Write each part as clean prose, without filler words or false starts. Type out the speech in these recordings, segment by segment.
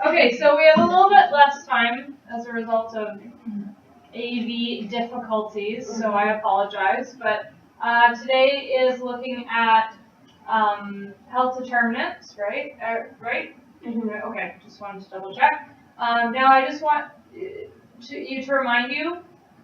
Okay, so we have a little bit less time as a result of AV difficulties, so I apologize. But today is looking at health determinants, right? Right? Mm-hmm. Okay, just wanted to double check. Now I just want you to remind you,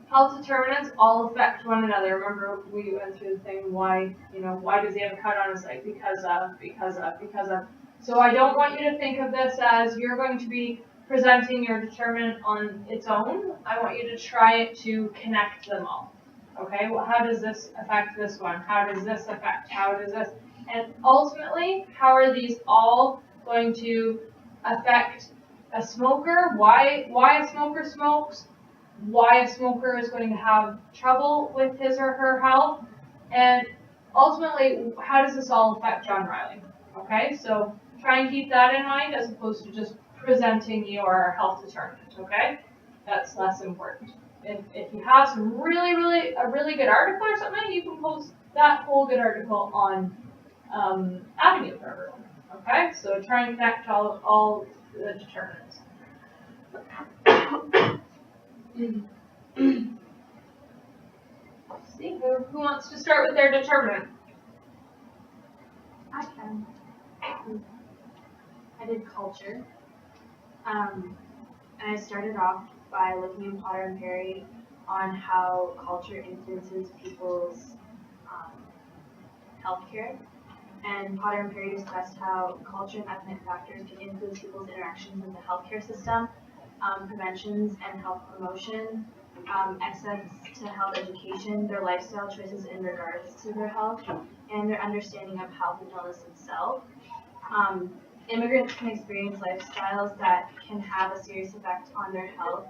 health determinants all affect one another. Remember we went through the thing why does he have a cut on his leg? Because of. So I don't want you to think of this as you're going to be presenting your determinant on its own. I want you to try it to connect them all. Okay, well, how does this affect this one? How does this affect? How does this? And ultimately, how are these all going to affect a smoker? Why a smoker smokes? Why a smoker is going to have trouble with his or her health? And ultimately, how does this all affect John Riley? Okay, so try and keep that in mind as opposed to just presenting your health determinant, okay? That's less important. If you have a really good article or something, you can post that whole good article on Avenue for everyone. Okay, so try and connect all the determinants. See, who wants to start with their determinant? I can. I did culture. And I started off by looking in Potter and Perry on how culture influences people's healthcare. And Potter and Perry discussed how culture and ethnic factors can influence people's interactions with the healthcare system, preventions and health promotion, access to health education, their lifestyle choices in regards to their health, and their understanding of health and illness itself. Immigrants can experience lifestyles that can have a serious effect on their health.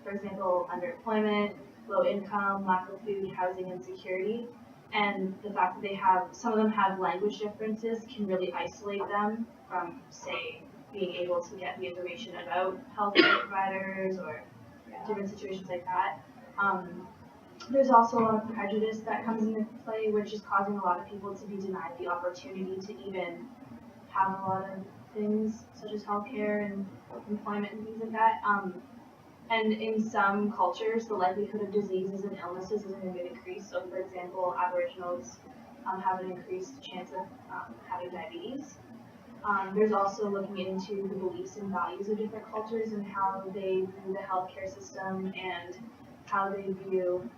For example, underemployment, low income, lack of food, housing insecurity, and the fact that some of them have language differences can really isolate them from, say, being able to get the information about healthcare providers or different situations like that. There's also a lot of prejudice that comes into play, which is causing a lot of people to be denied the opportunity to even have a lot of things such as healthcare and employment and things like that. And in some cultures, the likelihood of diseases and illnesses is going to increase. So, for example, Aboriginals have an increased chance of having diabetes. There's also looking into the beliefs and values of different cultures and how they view the healthcare system and how they view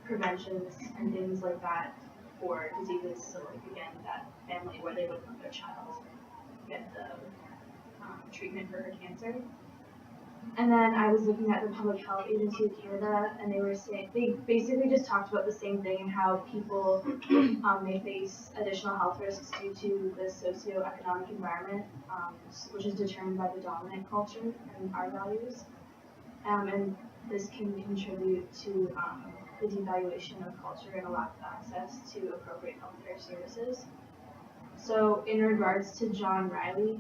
preventions and things like that for diseases. So, like again, that family where they would let their child get the treatment for her cancer. And then I was looking at the Public Health Agency of Canada, and they basically just talked about the same thing and how people may face additional health risks due to the socioeconomic environment, which is determined by the dominant culture and our values. And this can contribute to the devaluation of culture and a lack of access to appropriate healthcare services. So in regards to John Riley,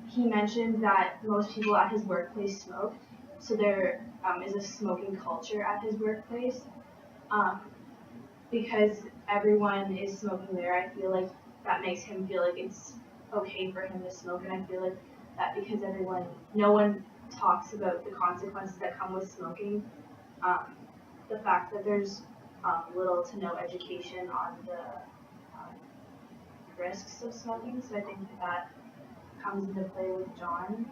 he mentioned that most people at his workplace smoke, so there is a smoking culture at his workplace. Because everyone is smoking there, I feel like that makes him feel like it's okay for him to smoke, and I feel like that because no one talks about the consequences that come with smoking, the fact that there's little to no education on the risks of smoking, so I think that comes into play with John.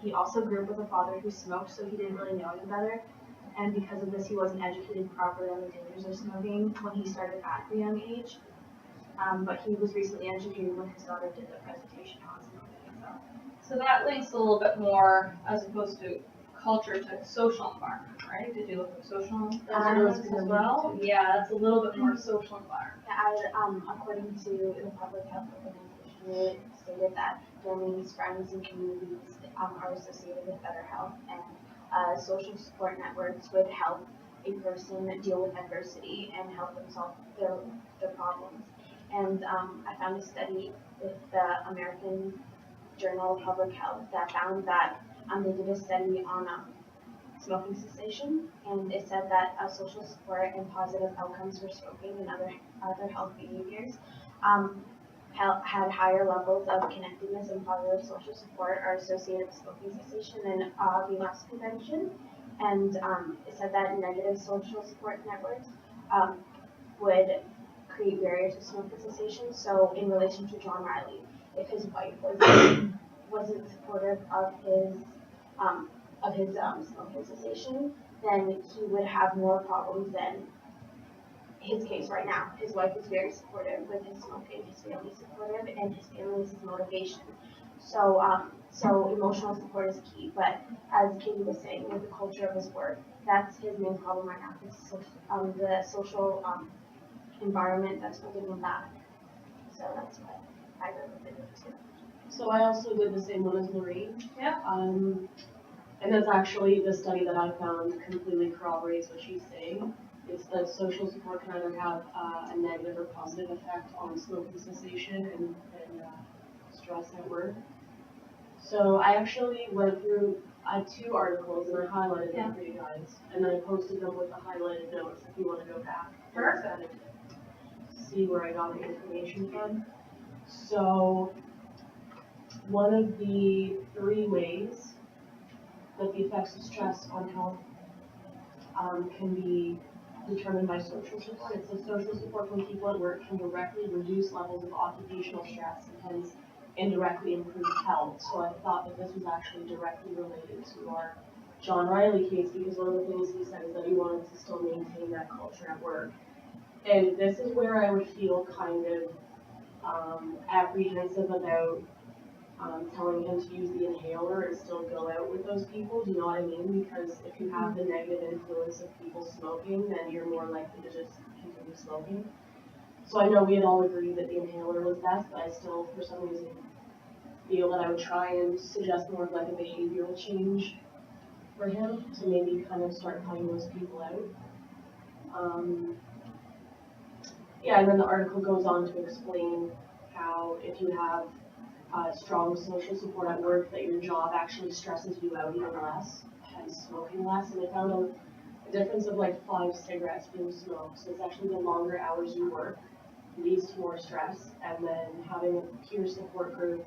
He also grew up with a father who smoked, so he didn't really know any better. And because of this, he wasn't educated properly on the dangers of smoking when he started at a young age. But he was recently educated when his daughter did the presentation on smoking. So that links a little bit more as opposed to culture to social environment, right? Did you look at social environment as well? Yeah, that's a little bit more social environment. Yeah, according to the Public Health Organization, it stated that families, friends, and communities are associated with better health, and social support networks would help a person deal with adversity and help them solve their problems. And I found a study with the American Journal of Public Health that found that they did a study on smoking cessation, and it said that social support and positive outcomes for smoking and other health behaviors had higher levels of connectedness and positive social support are associated with smoking cessation and relapse prevention. And it said that negative social support networks would create barriers to smoking cessation. So in relation to John Riley, if his wife wasn't supportive of his smoking cessation, then he would have more problems than his case right now. His wife is very supportive with his smoking, his family is supportive, and his family is his motivation. So, so emotional support is key. But as Katie was saying, with the culture of his work, that's his main problem right now. The social environment that's holding him back. So that's what I related it to. So I also did the same one as Lorraine. Yeah. And that's actually the study that I found completely corroborates what she's saying. It's that social support can either have a negative or positive effect on smoking cessation and stress at work. So I actually went through, I had 2 articles and I highlighted them for you guys. And then I posted them with the highlighted notes if you want to go back. Perfect. And see where I got the information from. So one of the 3 ways that the effects of stress on health can be determined by social support. It says social support from people at work can directly reduce levels of occupational stress and hence indirectly improve health. So I thought that this was actually directly related to our John Riley case, because one of the things he said is that he wanted to still maintain that culture at work. And this is where I would feel kind of apprehensive about telling him to use the inhaler and still go out with those people. Do you know what I mean? Because if you have the negative influence of people smoking, then you're more likely to just continue smoking. So I know we had all agreed that the inhaler was best, but I still, for some reason, feel that I would try and suggest more of like a behavioral change for him to maybe kind of start cutting those people out. Yeah, and then the article goes on to explain how if you have strong social support at work, that your job actually stresses you out even less, hence smoking less. And I found a difference of like 5 cigarettes being smoked. So it's actually the longer hours you work leads to more stress, and then having a peer support group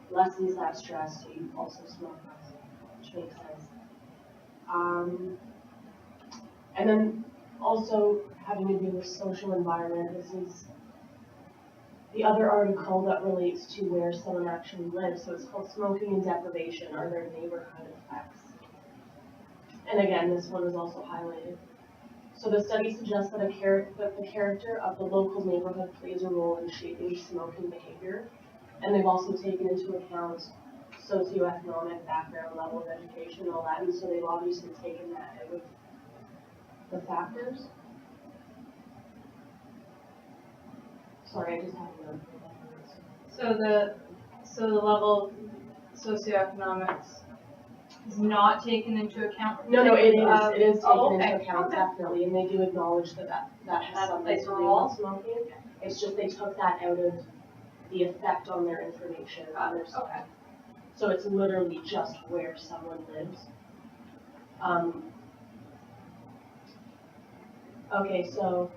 lessens that stress, so you also smoke less, which makes sense. And then also having to do with social environment, this is the other article that relates to where someone actually lives. So it's called Smoking and Deprivation, Are There Neighborhood Effects? And again, this one is also highlighted. So the study suggests that the character of the local neighborhood plays a role in shaping smoking behavior. And they've also taken into account socioeconomic background, level of education, and all that. And so they've obviously taken that out of the factors. Sorry, I just have to know. So the level of socioeconomics is not taken into account? No, it is taken okay. into account, Okay. definitely, and they do acknowledge that has something plays to a do role. with smoking. It's just they took that out of the effect on their information on their side. Okay. So it's literally just where someone lives. Okay, so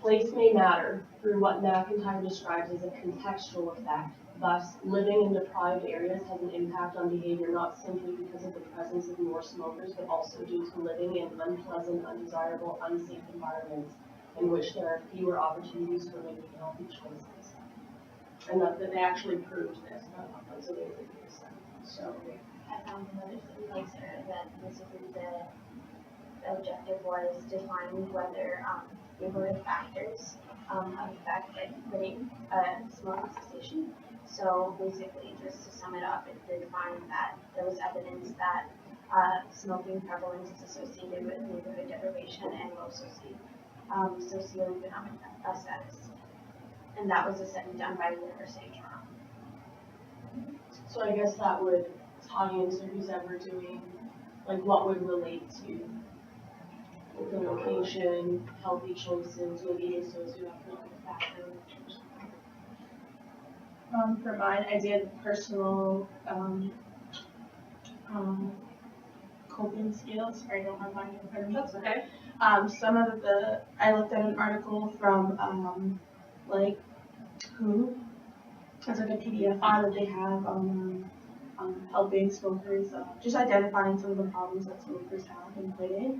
place may matter through what McIntyre describes as a contextual effect. Thus, living in deprived areas has an impact on behavior not simply because of the presence of more smokers, but also due to living in unpleasant, undesirable, unsafe environments in which there are fewer opportunities for making healthy choices. And that they actually proved this. That's a really good case. So, I found another study later that basically the objective was defining whether neighborhood factors affect like quitting smoking cessation. So basically, just to sum it up, it did find that there was evidence that smoking prevalence is associated with neighborhood deprivation and low socioeconomic effects. And that was a study done by the University of Toronto. so I guess that would tie into who's ever doing, like what would relate to the location, healthy choices, maybe a socioeconomic factor. For mine, I did personal coping skills. Sorry, I don't have mine in front of me. That's okay. Some of I looked at an article from like Who? It's like a PDF file that they have helping smokers, just identifying some of the problems that smokers have and quitting.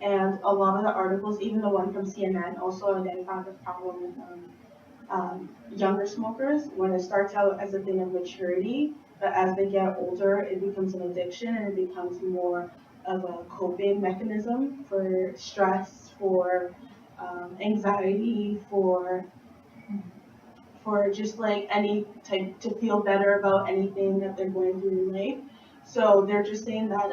And a lot of the articles, even the one from CNN, also identified the problem with younger smokers when it starts out as a thing of maturity, but as they get older, it becomes an addiction and it becomes more of a coping mechanism for stress, for anxiety, for just like any type to feel better about anything that they're going through in life. So they're just saying that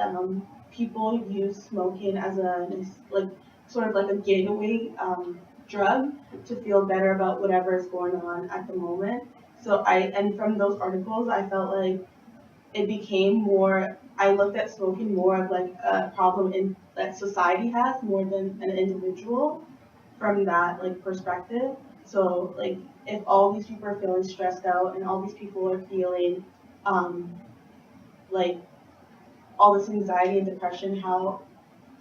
people use smoking as a like sort of like a getaway drug to feel better about whatever is going on at the moment. So and from those articles I felt like it became more, I looked at smoking more of like a problem that society has more than an individual from that like perspective. So like if all these people are feeling stressed out and all these people are feeling like all this anxiety and depression, how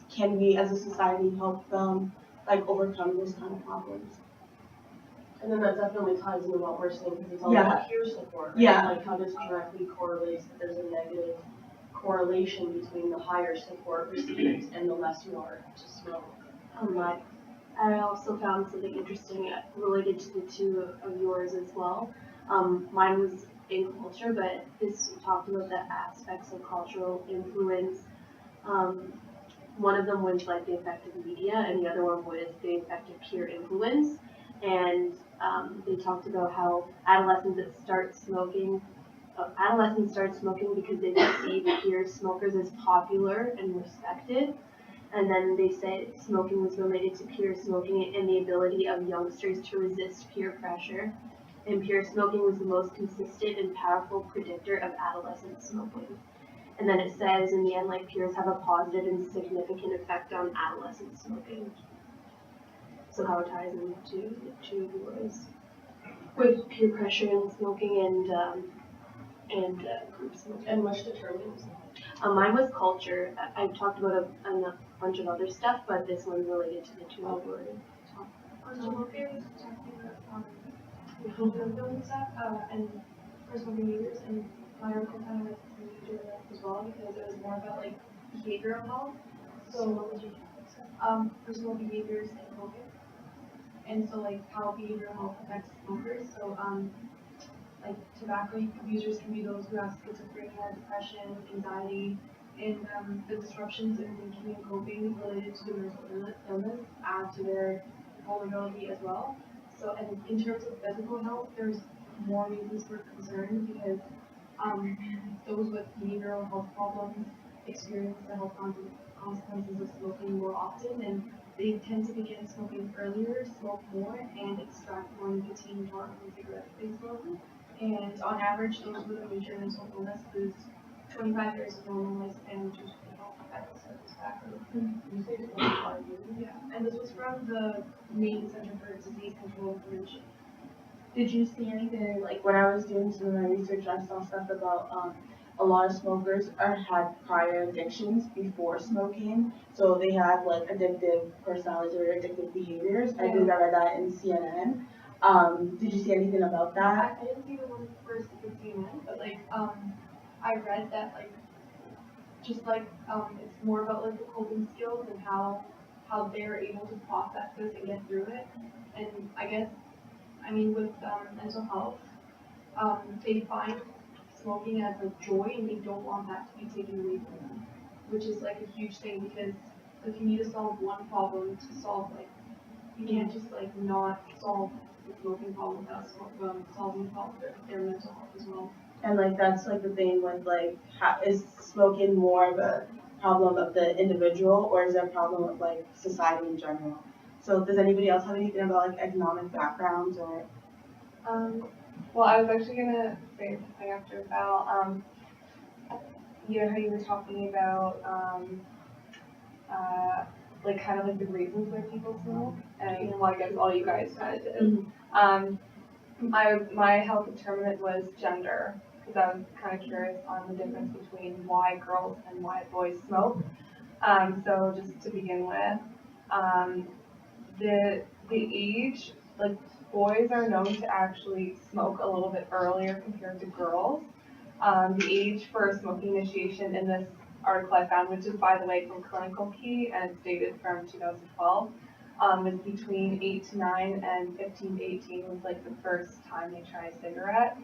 can we as a society help them like overcome those kind of problems? And then that definitely ties into what we're saying, because it's all Yeah. about peer support, right? Yeah. Like how this directly correlates that there's a negative correlation between the higher support received and the less you are to smoke. I also found something interesting related to the two of yours as well. Mine was in culture, but this talked about the aspects of cultural influence. One of them was like the effect of media, and the other one was the effect of peer influence. And they talked about how adolescents start smoking because they perceive peer smokers as popular and respected. And then they said smoking was related to peer smoking and the ability of youngsters to resist peer pressure. And peer smoking was the most consistent and powerful predictor of adolescent smoking. And then it says in the end, like peers have a positive and significant effect on adolescent smoking. So how it ties into the two of yours with peer pressure and smoking and group smoking. And which determines? Mine was culture. I talked about a bunch of other stuff, but this one's related to the two of yours. Smoking, and stuff, and personal behaviors, and my article kind of has to do with that as well because it was more about like behavioral health. So, personal behaviors and smoking, and so like how behavioral health affects smokers. So, like tobacco users can be those who have schizophrenia, depression, anxiety, and the disruptions in thinking and coping related to the mental illness add to their vulnerability as well. So, and in terms of physical health, there's more reasons for concern because those with behavioral health problems experience the health consequences of smoking more often, and they tend to begin smoking earlier, smoke more, and extract more nicotine from cigarettes they smoke. And on average, those with a major mental illness lose 25 years of normal lifespan due to the health effects of tobacco. You say 25 years? Yeah, and this was from the Maine Center for Disease Control and Prevention. Did you see anything, like when I was doing some of my research, I saw stuff about a lot of smokers had prior addictions before smoking, so they have like addictive personalities or addictive behaviors. I think I read that in CNN. Did you see anything about that? I didn't see the one first with CNN, but like I read that like just like it's more about like the coping skills and how they're able to process this and get through it. And I mean with mental health, they find smoking as a joy and they don't want that to be taken away from them, which is like a huge thing because if you need to solve one problem to solve like you can't just like not solve the smoking problem without solving the problem of their mental health as well. And like that's like the thing with like is smoking more of a problem of the individual or is it a problem of like society in general? So does anybody else have anything about like economic backgrounds or? Well, I was actually gonna say something after Val. You know how you were talking about like kind of like the reasons why people smoke, and well, I guess all you guys kind of did. My health determinant was gender because I was kind of curious on the difference between why girls and why boys smoke. So just to begin with, the age like boys are known to actually smoke a little bit earlier compared to girls. The age for smoking initiation in this article I found, which is by the way from Clinical Key and it's dated from 2012, is between 8 to 9 and 15 to 18 was like the first time they try a cigarette.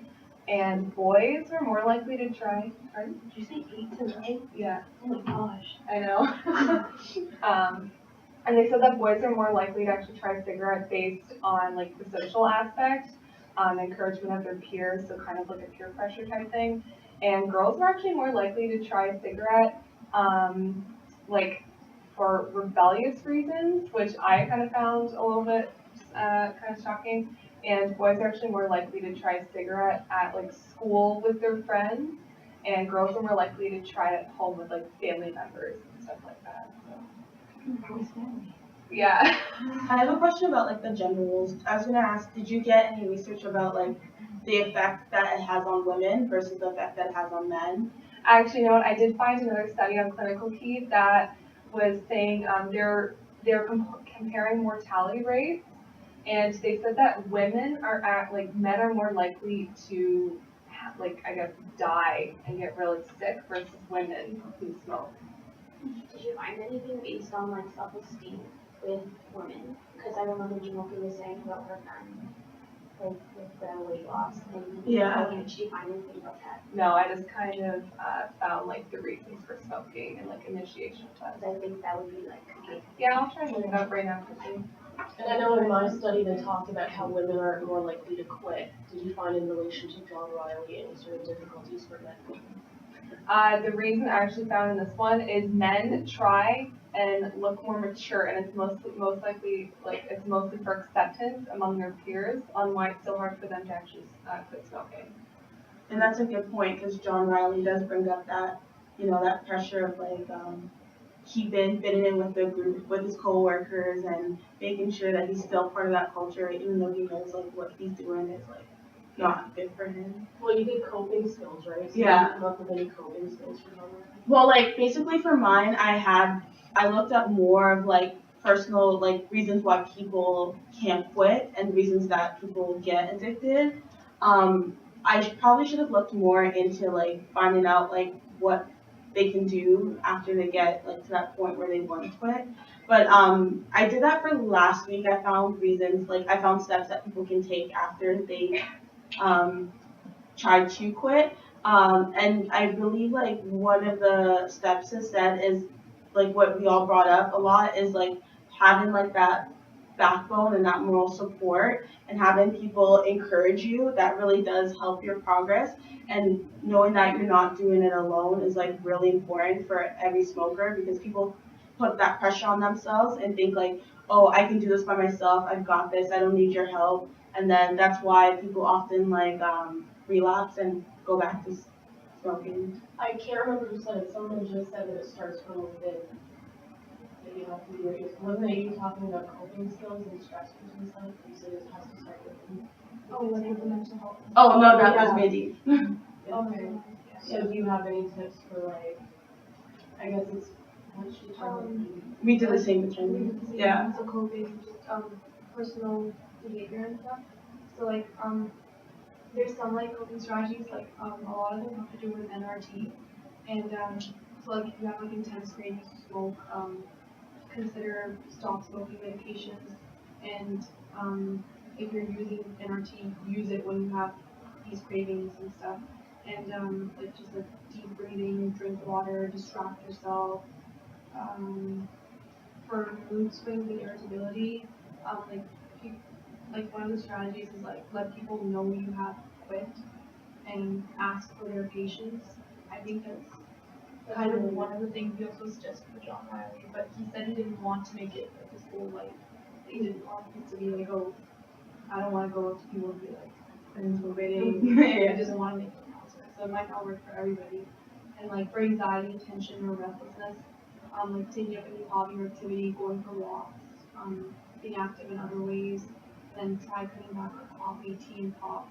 And boys are more likely to try. Pardon? Did you say 8 to 9? Yeah, Oh my gosh. I know. And they said that boys are more likely to actually try a cigarette based on like the social aspect, encouragement of their peers, so kind of like a peer pressure type thing. And girls are actually more likely to try a cigarette, like for rebellious reasons, which I kind of found a little bit kind of shocking. And boys are actually more likely to try a cigarette at like school with their friends, and girls are more likely to try it at home with like family members and stuff like that. So. Yeah. I have a question about like the gender roles. I was gonna ask, did you get any research about like the effect that it has on women versus the effect that it has on men? Actually, you know what? I did find another study on Clinical Key that was saying they're comparing mortality rates, and they said that women are men are more likely to die and get really sick versus women who smoke. Did you find anything based on like self-esteem with women? Because I remember Jamoke was saying about her friend, like with the weight loss and Yeah. did you find anything about that? No, I just kind of found like the reasons for smoking and like initiation tests. Because I think that would be like Yeah, I'll try and look it up right now quickly. And I know in my study they talked about how women are more likely to quit. Did you find in relation to John Riley any sort of difficulties for men? The reason I actually found in this one is men try and look more mature, and it's most likely it's mostly for acceptance among their peers on why it's so hard for them to actually quit smoking. And that's a good point because John Riley does bring up that, that pressure of like he been fitting in with the group, with his coworkers, and making sure that he's still part of that culture, even though he knows like what he's doing is like not good for him. Well, you did coping skills, right? So Yeah. Did you come up with any coping skills for John Riley? Well, like basically for mine, I looked up more of like personal like reasons why people can't quit and reasons that people get addicted. Probably should have looked more into like finding out like what they can do after they get like to that point where they want to quit. But I did that for last week. I found steps that people can take after they try to quit. And I believe like one of the steps is said is like what we all brought up a lot is like having like that backbone and that moral support and having people encourage you. That really does help your progress, and knowing that you're not doing it alone is like really important for every smoker because people put that pressure on themselves and think like, oh, I can do this by myself, I've got this, I don't need your help. And then that's why people often like relapse and go back to smoking. I can't remember who said it. Someone just said that it starts from within. That you have to do it. Wasn't it you talking about coping skills and stressors and stuff? You said it has to start within. Oh, like with the mental health. Oh no, that Yeah. was Mindy. Okay. So do you have any tips for like, I guess it's, what should you talk about? We did the same with Jenny. Yeah. So coping, just personal behavior and stuff. So like there's some like coping strategies like a lot of them have to do with NRT, and so like if you have like intense cravings to smoke, consider stop smoking medications, and if you're using NRT, use it when you have these cravings and stuff, and like just like deep breathing, drink water, distract yourself. For mood swings and irritability, like one of the strategies is like let people know you have quit and ask for their patience. I think that's kind of one of the things he also suggested for John Riley, but he said he didn't want to make it like his whole life. He didn't want it to be like, oh, I don't want to go up to people and be like, I'm quitting. I just want to make it announcement. So it might not work for everybody. And like for anxiety, tension, or restlessness, like taking up a new hobby or activity, going for walks, being active in other ways, then try cutting back on coffee, tea, and pop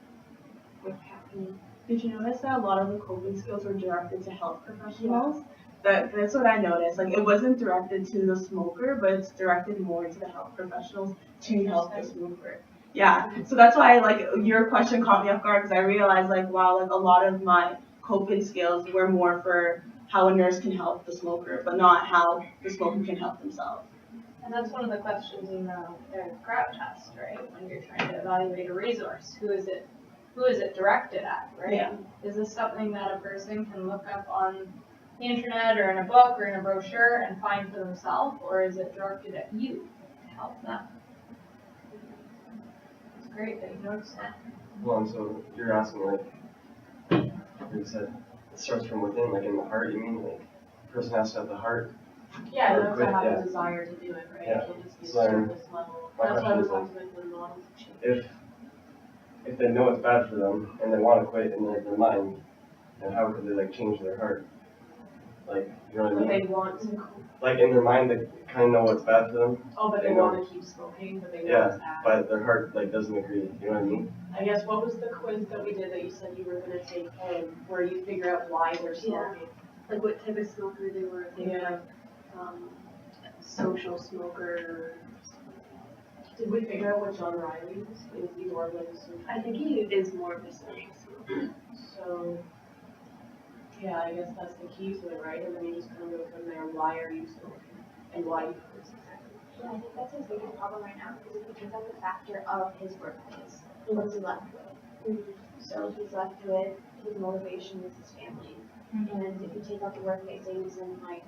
with caffeine. Did you notice that a lot of the coping skills were directed to health professionals? That's what I noticed. Like it wasn't directed to the smoker, but it's directed more to the health professionals to help the smoker. Yeah, so that's why like your question caught me off guard because I realized like wow, like a lot of my coping skills were more for how a nurse can help the smoker, but not how the smoker can help themselves. And that's one of the questions in the crowd test, right? When you're trying to evaluate a resource, who is it directed at, right? Yeah. Is this something that a person can look up on the internet or in a book or in a brochure and find for themselves, or is it directed at you to help them? It's great that you noticed that. Well, and so you're asking like you said, it starts from within, like in the heart. You mean like the person has to have the heart? Yeah, Or they have quit, to have yeah. a desire to do it, right? Yeah. It can't just be a So then, surface level. my That's why question we is, want like, to make the norms change. if they know it's bad for them and they want to quit in their mind, then how could they like change their heart? Like, you know what I But mean? they want to, Like in their mind, they kind of know what's bad for them, but they They know. want to keep smoking, but they Yeah, want to add. but their heart like doesn't agree. You know what I mean? I guess, what was the quiz that we did that you said you were gonna take, where you figure out why they're smoking? Like what type of smoker they were, if they were Yeah. like, social smoker. Did we figure out what John Riley is? Is he more of like a social? I think he is more of a social smoker. So, yeah, I guess that's the key to it, right? And then you just kind of go from there, why are you smoking? And why do you quit society? Yeah, I think that's his biggest problem right now, because if you take out the factor of his workplace, what's he left with? So he's left with his motivation is his family. And if you take out the workplace, say he's in like,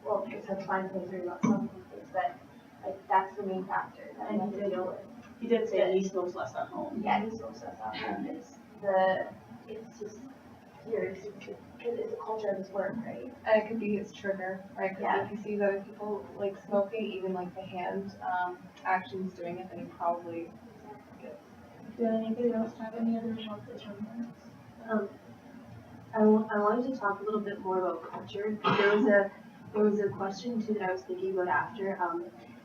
well, I guess that's fine to agree about some things, but like that's the main factor that I have to deal with. He did say he smokes less at home. Yeah, he's also at home. It's just here, it's a culture of his work, right? And it could be his trigger, right? Because Yeah. if he sees other people like smoking, even like the hand actions doing it, then he probably Do anybody else have any other results from this? I wanted to talk a little bit more about culture. There was a question too that I was thinking about after.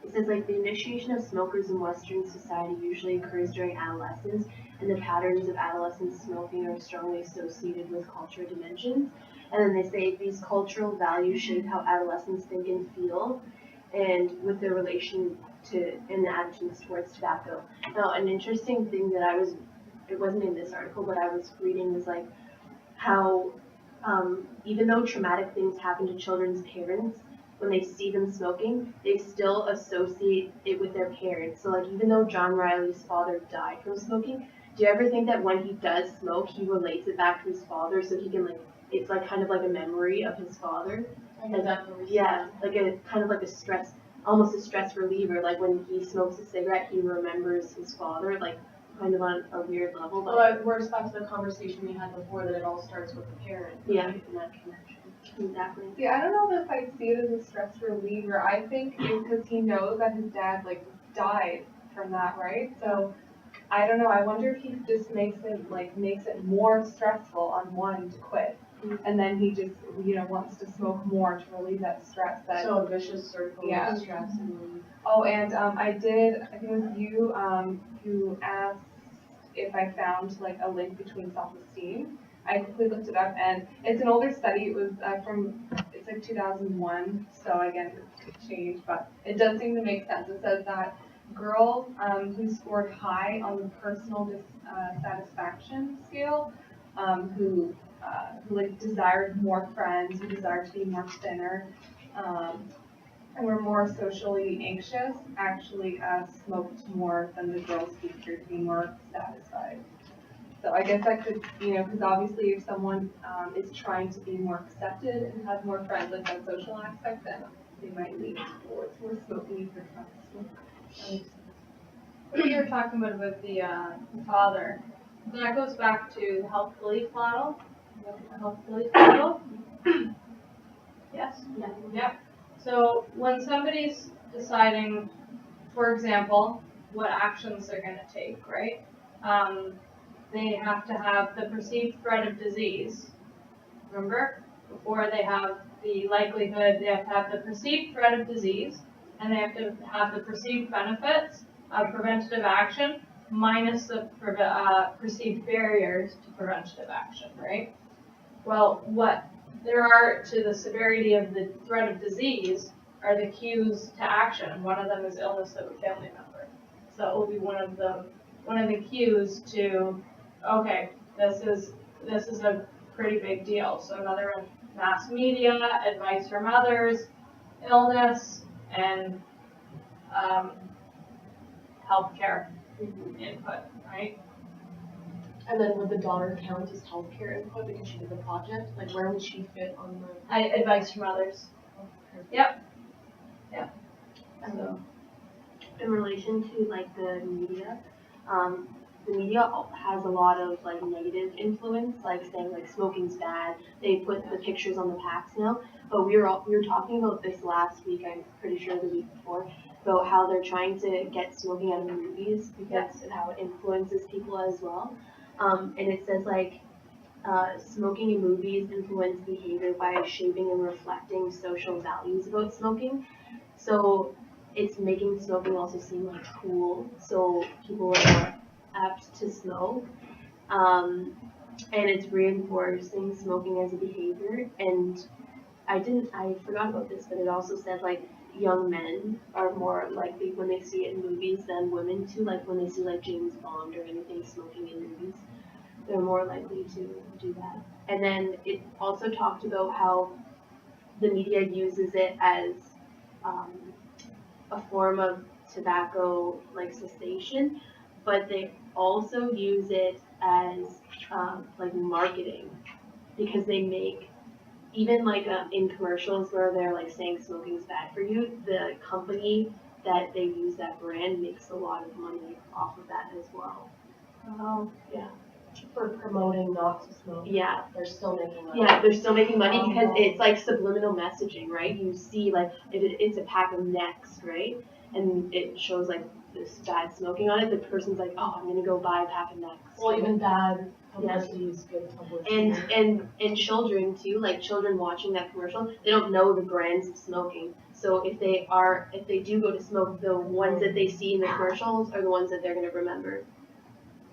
It says like the initiation of smokers in Western society usually occurs during adolescence, and the patterns of adolescent smoking are strongly associated with cultural dimensions. And then they say these cultural values shape how adolescents think and feel, and with their relation to and the attitudes towards tobacco. Now, an interesting thing that it wasn't in this article, but I was reading was like how even though traumatic things happen to children's parents, when they see them smoking, they still associate it with their parents. So like even though John Riley's father died from smoking, do you ever think that when he does smoke, he relates it back to his father so he can like, it's like kind of like a memory of his father? Yeah, like a kind of like a stress, almost a stress reliever. Like when he smokes a cigarette, he remembers his father, like kind of on a weird level. But Well, we're back to the conversation we had before that it all starts with the parent. Yeah. Right? And that connection. exactly. See, I don't know if I see it as a stress reliever. I think it's because he knows that his dad like died from that, right? So I don't know. I wonder if he just makes it more stressful on wanting to quit, and then he just wants to smoke more to relieve that stress. So a vicious circle Yeah. of stress and Oh, and I think it was you who asked if I found like a link between self-esteem. I quickly looked it up, and it's an older study. It was it's like 2001, so again, it could change, but it does seem to make sense. It says that girls who scored high on the personal satisfaction scale, who like desired more friends, who desired to be more thinner, and were more socially anxious, actually smoked more than the girls who appeared to be more satisfied. So I guess that could, because obviously if someone is trying to be more accepted and have more friends, like that social aspect, then they might lean towards more smoking if they're trying to smoke. What you were talking about the father, that goes back to the health belief model. The health belief model. Yes? Yeah. Yep. So when somebody's deciding, for example, what actions they're going to take, right? They have to have the perceived threat of disease. Remember? Before they have the likelihood, they have to have the perceived threat of disease, and they have to have the perceived benefits of preventative action minus the perceived barriers to preventative action, right? Well, what there are to the severity of the threat of disease are the cues to action, and one of them is illness of a family member. So that will be one of the cues to, okay, this is a pretty big deal. So another one, mass media, advice from others, illness, and healthcare input, right? And then would the daughter count as healthcare input because she did the project? Like where would she fit on the? Advice from others. Yep. Yep. So. In relation to like the media has a lot of like negative influence, like saying like smoking's bad. They put the pictures on the packs now, but we were talking about this last week. I'm pretty sure the week before about how they're trying to get smoking out of the movies because of how it influences people as well. And it says like smoking in movies influence behavior by shaping and reflecting social values about smoking. So it's making smoking also seem like cool, so people are more apt to smoke. And it's reinforcing smoking as a behavior. And I forgot about this, but it also said like young men are more likely when they see it in movies than women too. Like when they see like James Bond or anything smoking in movies, they're more likely to do that. And then it also talked about how the media uses it as a form of tobacco like cessation, but they also use it as like marketing because they make even like in commercials where they're like saying smoking is bad for you, the company that they use that brand makes a lot of money off of that as well. Oh. Yeah. For promoting not to smoke. Yeah. They're still making money. Yeah, they're still making money because it's like subliminal messaging, right? You see like if it's a pack of Next, right? And it shows like this bad smoking on it, the person's like, oh, I'm gonna go buy a pack of Next. Well, even bad publicity is good publicity. And children too, like children watching that commercial, they don't know the brands of smoking. So if they do go to smoke, the ones that they see in the commercials are the ones that they're gonna remember.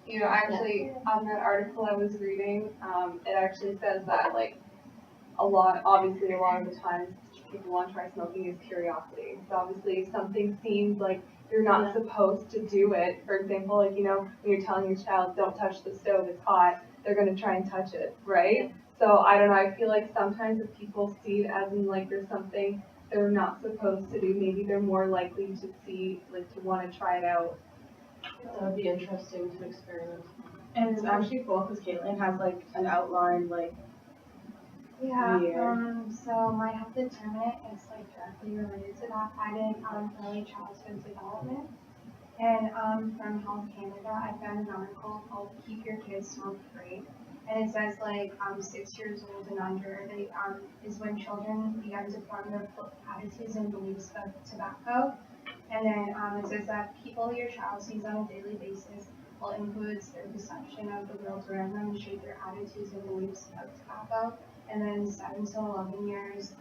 You know, actually, on that article I was reading, it actually says that, like, obviously a lot of the times people want to try smoking is curiosity. So obviously if something seems like you're not supposed to do it, for example, like, you know, when you're telling your child, don't touch the stove, it's hot, they're going to try and touch it, right? So I don't know, I feel like sometimes if people see it as in, like, there's something they're not supposed to do, maybe they're more likely to see, like, to want to try it out. That would be interesting to experiment. And it's actually cool because Caitlin has like an outline like Yeah, year. so my health determinant is like directly related to that. I did early childhood development. And from Health Canada, I found an article called Keep Your Kids Smoke Free. And it says like 6 years old and under, they is when children begin to form their attitudes and beliefs of tobacco. And then it says that people your child sees on a daily basis will influence their perception of the world around them and shape their attitudes and beliefs of tobacco. And then 7 to 11 years,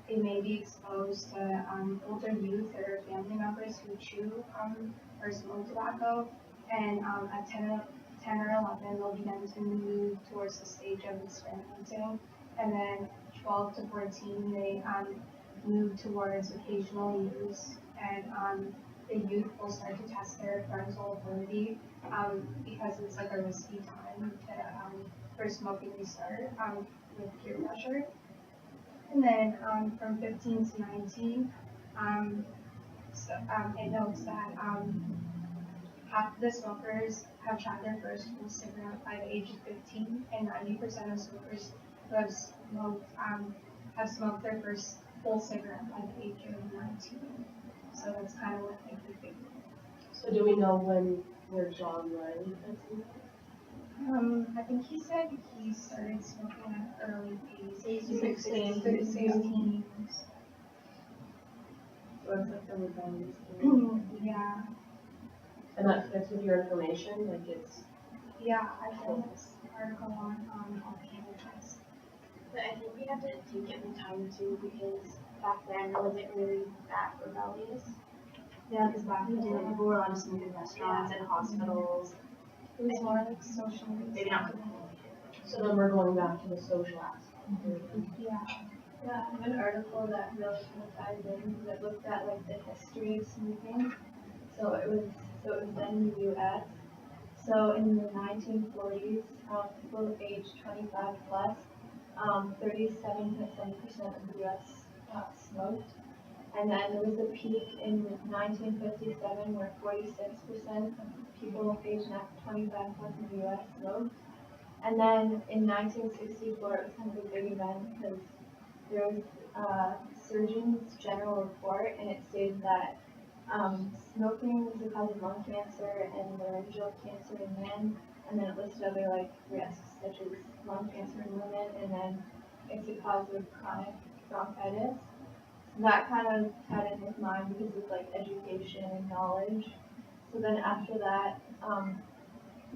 they may be exposed to older youth or family members who chew or smoke tobacco. And at 10 or 11, they'll begin to move towards the stage of experimenting. And then 12 to 14, they move towards occasional use. And the youth will start to test their frontal ability because it's like a risky time for smoking to start with peer pressure. And then from 15 to 19, it notes that half of the smokers have tried their first full cigarette by the age of 15, and 90% of smokers who have smoked their first full cigarette by the age of 19. So that's kind of what they think. So do we know where John Riley fits in? I think he said he started smoking at early age, 16. 16. So it's like the rebellious Yeah. And that fits with your information, like it's. Yeah, I found this article on Health Canada. But I think we have to take it in time too, because back then it wasn't really that rebellious. Yeah, because back then people were allowed to smoke in restaurants and hospitals. It was more like social. Maybe not. So then we're going back to the social aspect. Yeah. Yeah, I have an article that really kind of ties in, that looked at like the history of smoking. So it was So it was done in the US. So in the 1940s, people aged 25 plus, 37.7% of the US smoked. And then there was a peak in 1957 where 46% of people aged 25 plus in the US smoked. And then in 1964, it was kind of a big event because there was a Surgeon's General Report, and it stated that smoking is the cause of lung cancer and laryngeal cancer in men, and then it listed other like risks such as lung cancer in women, and then it's a cause of chronic bronchitis. So that kind of tied in with mine because of like education and knowledge. So then after that,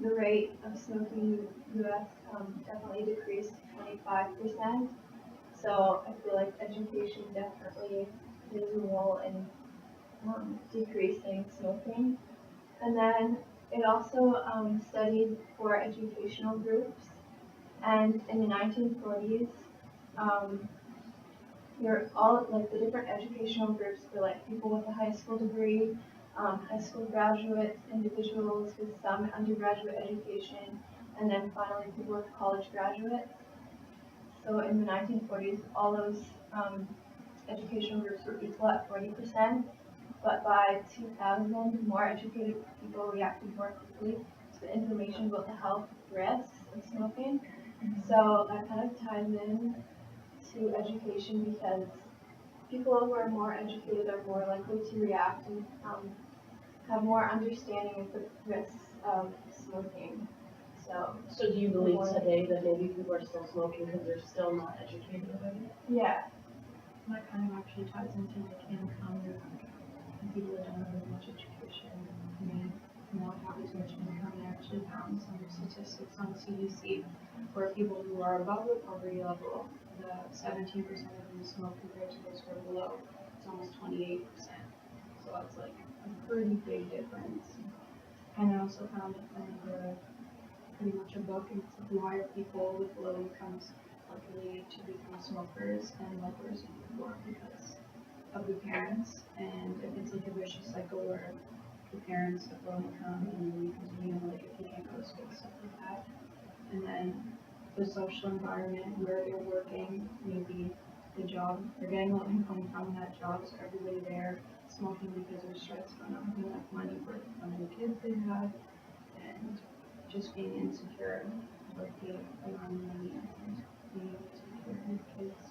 the rate of smoking in the US definitely decreased to 25%. So I feel like education definitely plays a role in decreasing smoking. And then it also studied for educational groups. And in the 1940s, there were all like the different educational groups were like people with a high school degree, high school graduates, individuals with some undergraduate education, and then finally people with college graduates. So in the 1940s, all those educational groups were equal at 40%, but by 2000, more educated people reacted more quickly to the information about the health risks of smoking. So that kind of ties in to education because people who are more educated are more likely to react and have more understanding of the risks of smoking. So do you believe today that maybe people are still smoking because they're still not educated about it? Yeah. That kind of actually ties into like income and people that don't have as much education may not have as much income. I actually found some statistics on CDC where people who are above the poverty level, the 17% of them smoke compared to those who are below, it's almost 28%. So that's like a pretty big difference. And I also found pretty much a book, and it's like why are people with low incomes likely to become smokers, and like where's it before because of the parents, and if it's like a vicious cycle where the parents have low income and then you continue like if you can't go to school, stuff like that. And then the social environment where they're working, maybe the job, they're getting low income from that job, so everybody there smoking because they're stressed about not having enough money for how many kids they have, and just being insecure with the amount of money and being able to take care of your kids.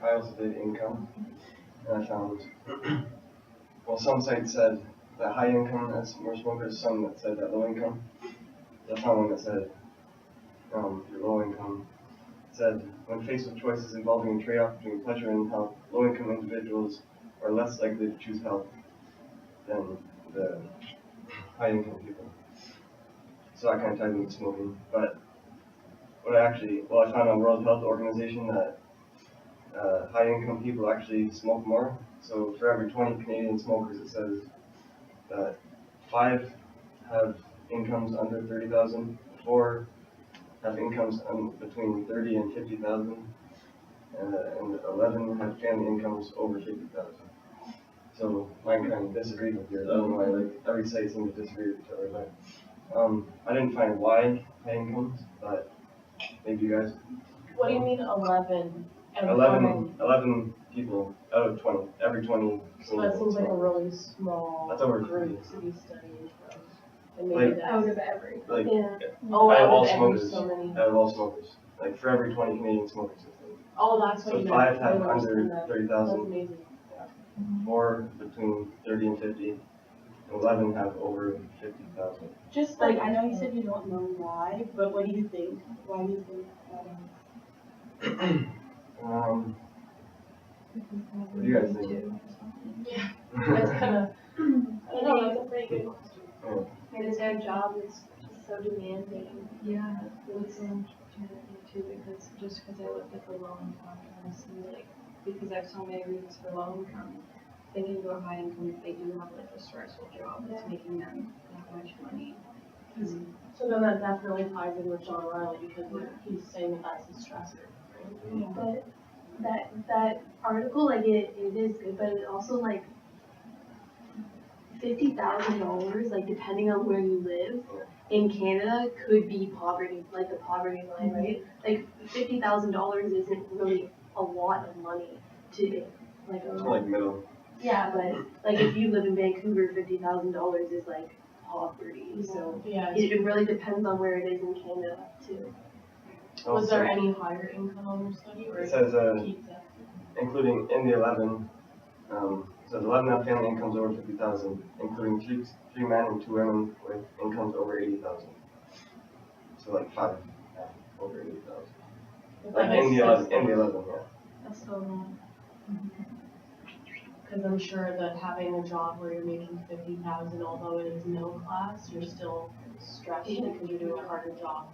I also did income, and I found, well, some sites said that high income has more smokers, some that said that low income. I found one that said, low income, said, when faced with choices involving a trade-off between pleasure and health, low-income individuals are less likely to choose health than the high-income people. So that kind of ties into smoking. But I found on World Health Organization that high-income people actually smoke more. So for every 20 Canadian smokers, it says that 5 have incomes under 30,000, 4 have incomes between 30 and 50,000, and 11 have family incomes over 50,000. So mine kind of disagreed with yours. I don't know why, like every site seems to disagree with each other, but I didn't find why high incomes, but maybe you guys. What do you mean 11? 11 people out of 20, every 20. So that seems like a really small That's over group 50. to be studying from. And maybe Like, that's Out of every. Like, yeah. out of all every smokers, so many. out of all smokers, like for every 20 Canadian smokers. Oh, that's what So you 5 meant. have I don't under understand that. That's 30,000, amazing. 4 between 30 and 50, and 11 have over 50,000. Just like, I know you said you don't know why, but what do you think? Why do you think that is? What do you guys think? That's kind of, I don't know, that's a pretty good question. Maybe their job is just so demanding. Yeah, it's too because I looked at the low income and I see like because I have so many reasons for low income, thinking about high income if they do have like a stressful job that's making them that much money. So then that definitely ties in with John Riley because he's saying that that's his stressor, right? But that article, like it is good, but it also like $50,000, like depending on where you live, in Canada could be poverty, like the poverty line, right? Like $50,000 isn't really a lot of money to like It's like middle. yeah, but like if you live in Vancouver, $50,000 is like poverty. So Yeah. it really depends on where it is in Canada too. Was there any higher income on your study or? It says, pizza? including in the 11, says 11 have family incomes over 50,000, including three men and 2 women with incomes over 80,000. So like 5 have over 80,000. Like in the 11, yeah. That's so low. Because I'm sure that having a job where you're making 50,000, although it is middle class, you're still stressed because you're doing a harder job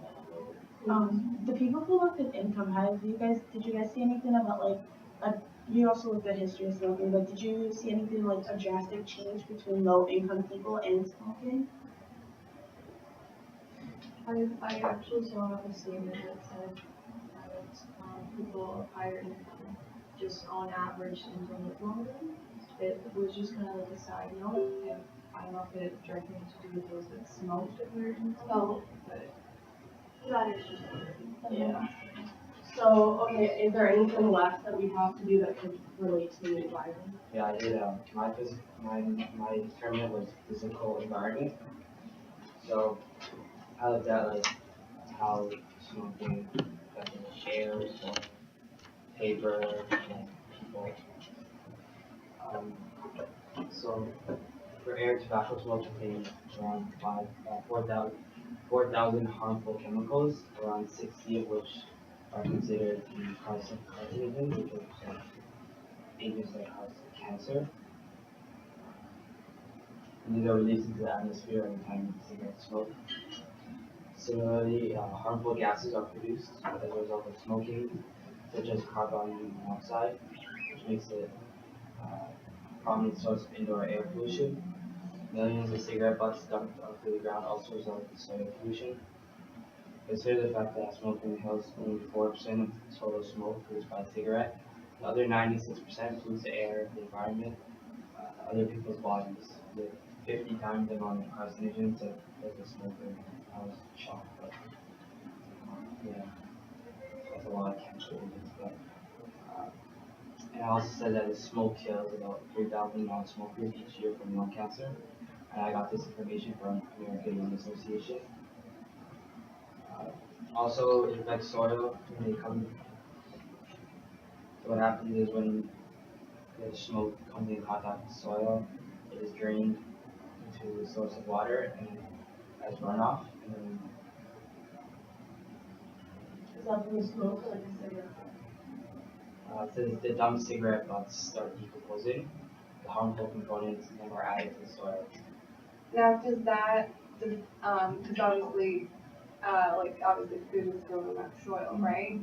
than The people who looked at income, did you guys see anything about like, you also looked at history of smoking, but did you see anything like a drastic change between low income people and smoking? I actually saw a statement that said that people of higher income just on average tend to live longer. It was just kind of like a side note, and I don't know if it directly has to do with those that smoked at higher income. Oh. But That is just. Yeah. So, okay, is there anything left that we have to do that could relate to the driving? Yeah, I did. My determinant was physical environment. So I looked at like how smoking affected chairs or paper and people. So for air, tobacco smoke contains around 4,000 harmful chemicals, around 60 of which are considered to be carcinogens, which are agents that cause cancer. And these are released into the atmosphere every time cigarette smoke. Similarly, harmful gases are produced as a result of smoking, such as carbon monoxide, which makes it a prominent source of indoor air pollution. Millions of cigarette butts dumped onto the ground also result in soil pollution. Consider the fact that smoking inhales only 4% of the total smoke produced by a cigarette. The other 96% pollutes the air, the environment, other people's bodies, with 50 times the amount of carcinogens that the smoker. I was shocked, but yeah, that's a lot of chemical agents. But and I also said that the smoke kills about 3,000 non-smokers each year from lung cancer. And I got this information from American Lung Association. Also, it affects soil when they come. So what happens is when the smoke comes in contact with soil, it is drained into the source of water and as runoff. And then Is that from the smoke or like a cigarette? it says the dumb cigarette butts start decomposing. The harmful components then are added to the soil. Now, because obviously, obviously food is grown in that soil, right?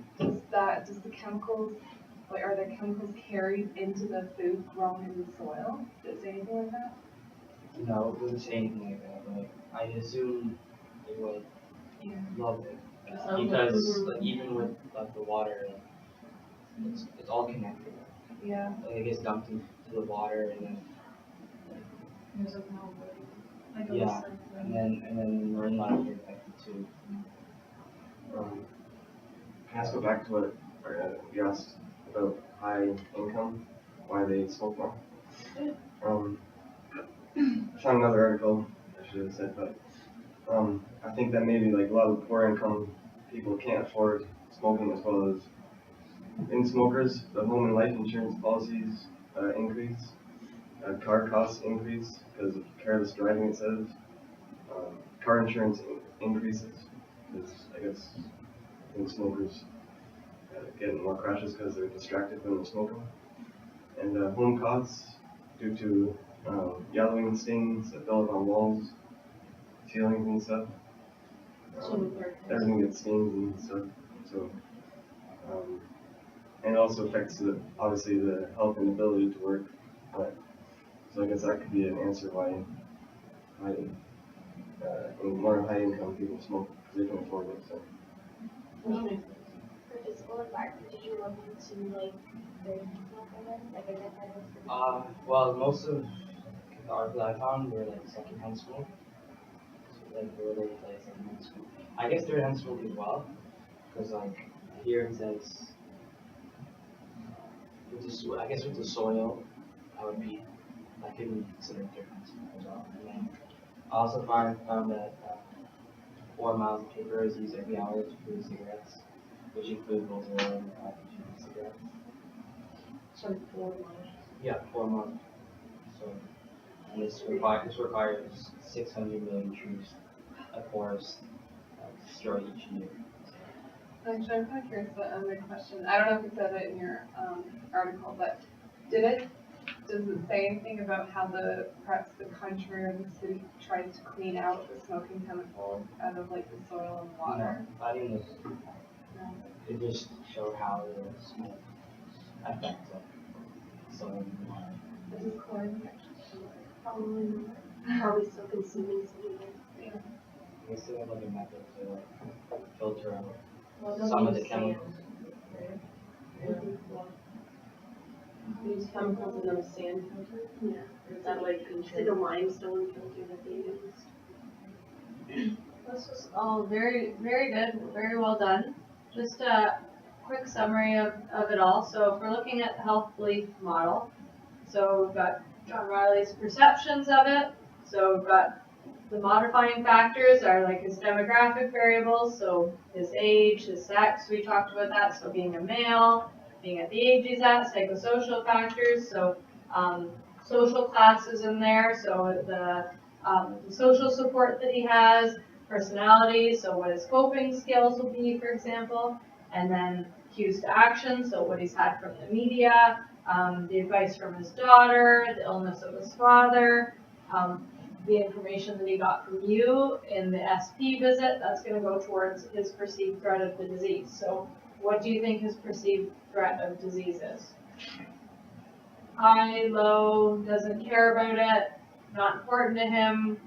Does the chemicals, like, are there chemicals carried into the food grown in the soil? Does it say anything like that? No, it doesn't say anything like that, but I assume it would love it. Because like, even with like the water, it's all connected. Yeah. Like, it gets dumped into the water and then there's like no way. Like yeah, and then marine life are affected too. Can I just go back to what you asked about high income, why they smoke more? I found another article, I should have said, but I think that maybe like a lot of poor income people can't afford smoking as well as in-smokers. The home and life insurance policies increase, car costs increase because of careless driving, it says. Car insurance increases because I guess smokers get in more crashes because they're distracted when they're smoking. And home costs due to yellowing stains that build up on walls, ceilings and stuff. Everything gets stains and stuff. So, and it also affects obviously the health and ability to work. But so I guess that could be an answer why more high income people smoke because they can afford it. So. For physical environment, did you look into like their smoke events? Like I guess I was well, most of the article I found, we're like secondhand smoke. So like we're related to like secondhand smoke. I guess third-hand smoke as well, because like here it says with the I guess with the soil, that could be considered third-hand smoke as well. And then I also found that 4 miles of paper is used every hour to produce cigarettes, which include both oil and packaging cigarettes. So 4 miles. Yeah, 4 months. So, and this requires 600 million trees, a forest, destroyed each year. Actually, I'm kind of curious about another question. I don't know if it said it in your article, but does it say anything about how perhaps the country or the city tries to clean out the smoking chemicals out of like the soil and water? No, I didn't know. It just showed how the smoke affects soil and water. This is chlorine. Probably still consuming cigarettes. They still have like a method to like filter out Well, some of the sand, chemicals. right? These chemicals in those sand filters? Yeah. Is that like It's like a limestone filter that they use. This was all very, very good, very well done. Just a quick summary of it all. So if we're looking at the health belief model, so we've got John Riley's perceptions of it. So we've got the modifying factors are like his demographic variables, so his age, his sex, we talked about that, so being a male, being at the age he's at, psychosocial factors, so social classes in there, so the social support that he has, personality, so what his coping skills will be, for example, and then cues to action, so what he's had from the media, the advice from his daughter, the illness of his father, the information that he got from you in the SP visit, that's going to go towards his perceived threat of the disease. So what do you think his perceived threat of disease is? High, low, doesn't care about it, not important to him?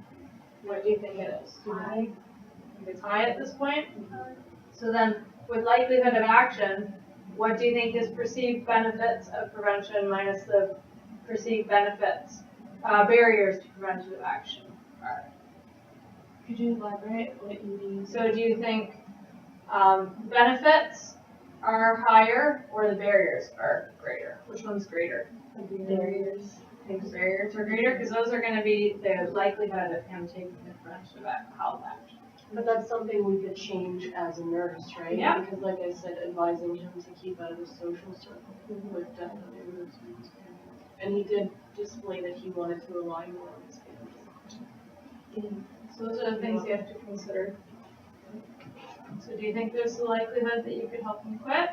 What do you think it is? High. Think it's high at this point? So then, with likelihood of action, what do you think his perceived benefits of prevention minus the perceived benefits, barriers to preventative action are? Could you elaborate what you mean? So do you think benefits are higher or the barriers are greater? Which one's greater? The barriers. I think the barriers are greater because those are going to be the likelihood of him taking the preventative health action. But that's something we could change as a nurse, right? Yeah. Because like I said, advising him to keep out of the social circle would definitely remove some experience. And he did display that he wanted to rely more on his family. So those are the things you have to consider. So do you think there's the likelihood that you could help him quit?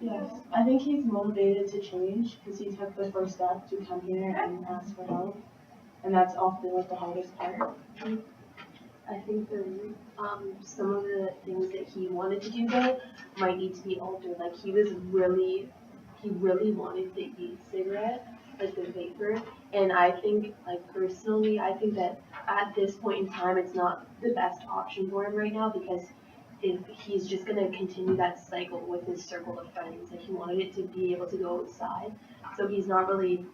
Yes, I think he's motivated to change because he took the first step to come here and ask for help. And that's often like the hardest part. I think some of the things that he wanted to do though might need to be altered. Like he really wanted the e-cigarette, like the vapor. And I think, like personally, I think that at this point in time, it's not the best option for him right now because if he's just gonna continue that cycle with his circle of friends, like he wanted it to be able to go outside. So he's not really,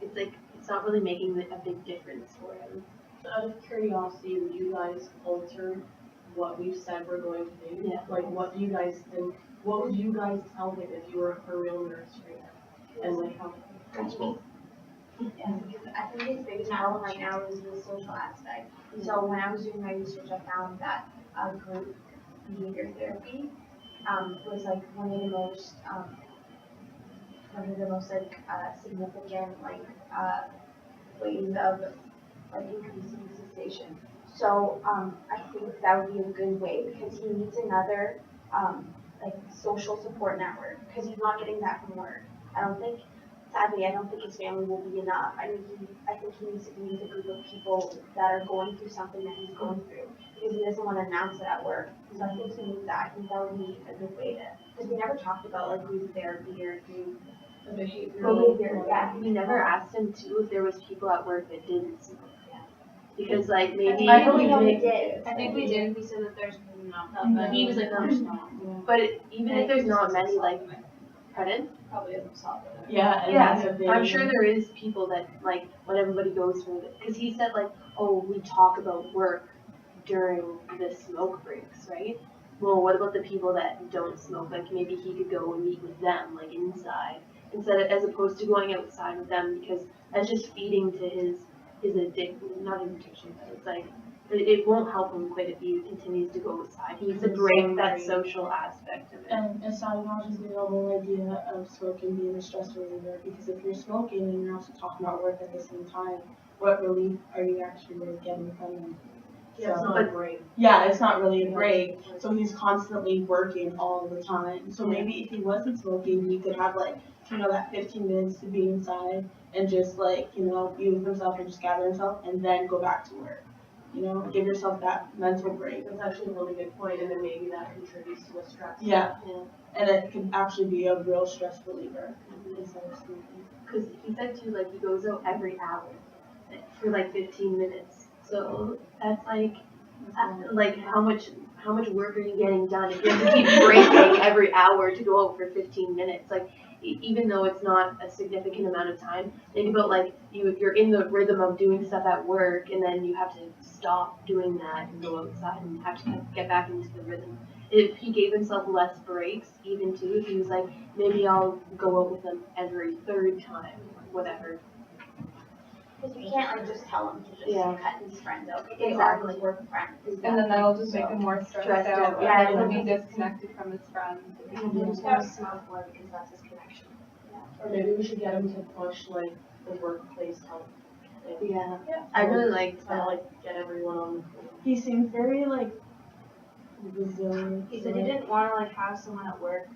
it's not really making a big difference for him. Out of curiosity, would you guys alter what we've said we're going to do? Yeah. Like, what do you guys think? What would you guys tell him if you were a real nurse right now? And like how? Principal. Yeah, because I think his biggest problem right now is the social aspect. So when I was doing my research, I found that group behavior therapy was like one of the most significant ways of increasing cessation. So I think that would be a good way because he needs another social support network because he's not getting that from work. Sadly, I don't think his family will be enough. I think he needs to be with a group of people that are going through something that he's going through because he doesn't want to announce it at work. So I think he needs that. I think that would be a good way to, because we never talked about group therapy or group behavior. Yeah. We never asked him too if there was people at work that didn't smoke. Because maybe I think we did. I think we did. We said that there's not that many. he was like, no, there's not. But even if there's not many, Pardon? Probably doesn't stop it. Yeah, and that's Yeah, a big. I'm sure there is people that, like, when everybody goes through it, because he said, like, oh, we talk about work during the smoke breaks, right? Well, what about the people that don't smoke? Like, maybe he could go and meet with them, like, inside, as opposed to going outside with them, because that's just feeding to his not his addiction, but it's like, it won't help him quite if he continues to go outside. He needs to break that social aspect of it. And sabotage is the whole idea of smoking being a stress reliever, because if you're smoking and you're also talking about work at the same time, what relief are you actually really getting from it? Yeah, it's So- not a break. Yeah, it's not really a break, so he's constantly working all the time. So maybe if he wasn't smoking, he could have like, that 15 minutes to be inside and just like, be with himself and just gather himself and then go back to work. Give yourself that mental break. That's actually a really good point, and then maybe that contributes to the stress. Yeah, Yeah. and it can actually be a real stress reliever instead of smoking. Because he said too, like, he goes out every hour for like 15 minutes. So that's like how much work are you getting done if you have to keep breaking every hour to go out for 15 minutes? Like, even though it's not a significant amount of time, think about like you're in the rhythm of doing stuff at work, and then you have to stop doing that and go outside and have to get back into the rhythm. If he gave himself less breaks, even too, if he was like, maybe I'll go out with them every third time, whatever. Because we can't like just tell him to just Yeah. cut his friends out. They are like work friends. And then that'll just make him more stressed out. Yeah, He'll be disconnected from his friends. He just wants to smoke more because that's his connection. Or maybe we should get him to push like the workplace health. Yeah. I really liked Kind of that. like get everyone on the phone. He seemed very like resilient. He said he didn't want to like have someone at work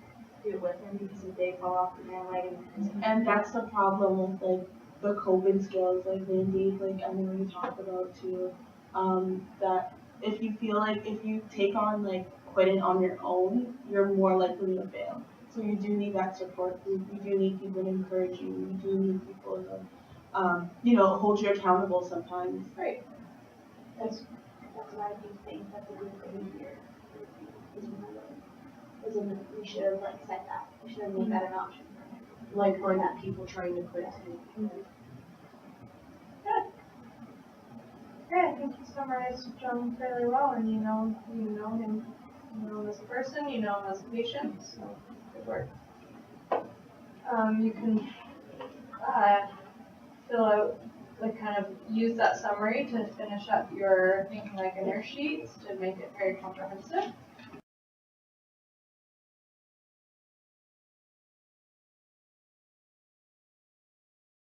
do it with him because if they fall off the bandwagon, And that's the problem with like the coping skills, like Randy, like Emily talked about too. That if you feel like if you take on like quitting on your own, you're more likely to fail. So you do need that support group. You do need people to encourage you. You do need people to, hold you accountable sometimes. Right. That's why I do think that the group behavior isn't. We should have like said that. We should have made that an option for him. Like-minded people trying to quit too. Okay, I think you summarized John fairly well, and you know him, you know him as a person, you know him as a patient, so good work. You can fill out, like kind of use that summary to finish up your Thinking Like a Nurse sheets to make it very comprehensive.